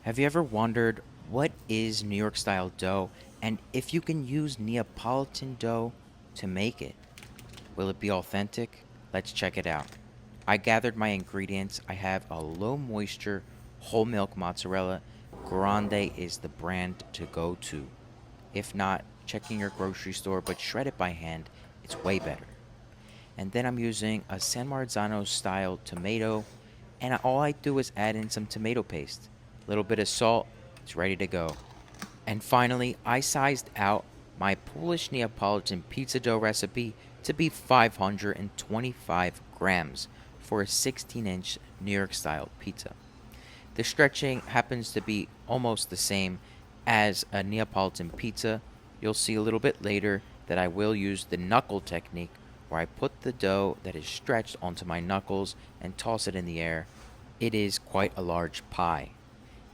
Have you ever wondered what is New York style dough and if you can use Neapolitan dough to make it? Will it be authentic? Let's check it out. I gathered my ingredients. I have a low moisture whole milk mozzarella. Grande is the brand to go to. If not, checking your grocery store, but shred it by hand, it's way better. And then I'm using a San Marzano style tomato, and all I do is add in some tomato paste, a little bit of salt, it's ready to go. And finally, I sized out my Polish Neapolitan pizza dough recipe to be 525 grams for a 16-inch New York style pizza. The stretching happens to be almost the same as a Neapolitan pizza. You'll see a little bit later that I will use the knuckle technique where I put the dough that is stretched onto my knuckles and toss it in the air. It is quite a large pie.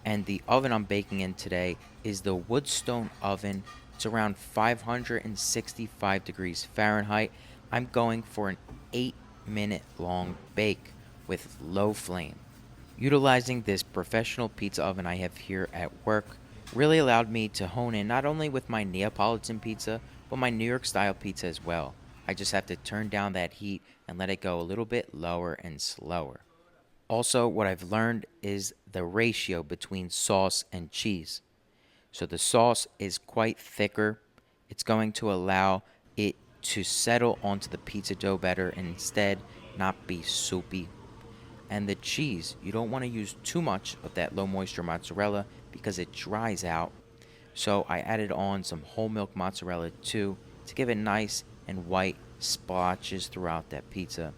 And the oven I'm baking in today is the Woodstone oven. It's around 565 degrees Fahrenheit. I'm going for an 8-minute long bake with low flame. Utilizing this professional pizza oven I have here at work really allowed me to hone in not only with my Neapolitan pizza, but my New York style pizza as well. I just have to turn down that heat and let it go a little bit lower and slower. Also, what I've learned is the ratio between sauce and cheese. So the sauce is quite thicker. It's going to allow it to settle onto the pizza dough better and instead not be soupy. And the cheese, you don't want to use too much of that low moisture mozzarella because it dries out. So I added on some whole milk mozzarella too to give it nice and white splotches throughout that pizza.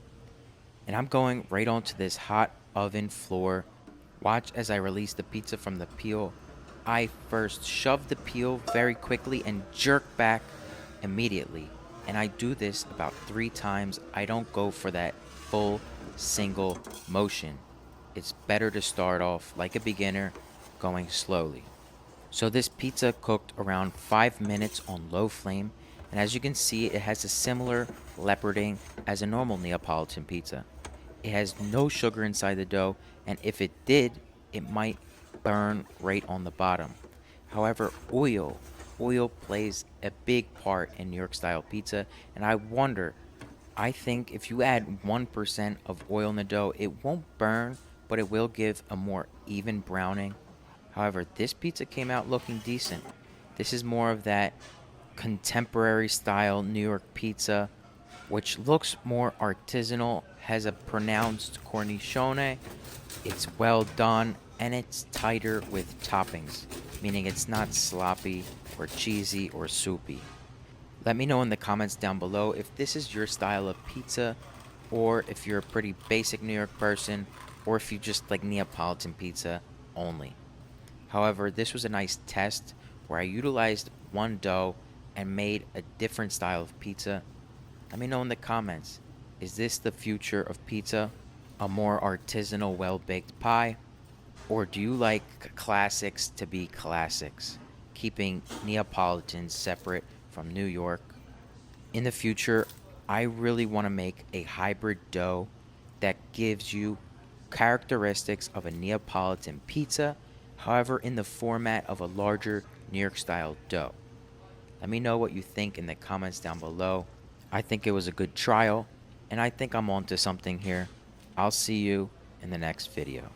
And I'm going right onto this hot oven floor. Watch as I release the pizza from the peel. I first shove the peel very quickly and jerk back immediately. And I do this about 3 times. I don't go for that full single motion. It's better to start off like a beginner, going slowly. So this pizza cooked around 5 minutes on low flame, and as you can see, it has a similar leoparding as a normal Neapolitan pizza. It has no sugar inside the dough, and if it did, it might burn right on the bottom. However, oil plays a big part in New York style pizza, and I think if you add 1% of oil in the dough, it won't burn, but it will give a more even browning. However, this pizza came out looking decent. This is more of that contemporary style New York pizza, which looks more artisanal, has a pronounced cornicione. It's well done and it's tighter with toppings, meaning it's not sloppy or cheesy or soupy. Let me know in the comments down below if this is your style of pizza, or if you're a pretty basic New York person, or if you just like Neapolitan pizza only. However, this was a nice test where I utilized one dough and made a different style of pizza. Let me know in the comments, is this the future of pizza? A more artisanal, well-baked pie? Or do you like classics to be classics, keeping Neapolitans separate from New York? In the future, I really want to make a hybrid dough that gives you characteristics of a Neapolitan pizza, however, in the format of a larger New York style dough. Let me know what you think in the comments down below. I think it was a good trial, and I think I'm onto something here. I'll see you in the next video.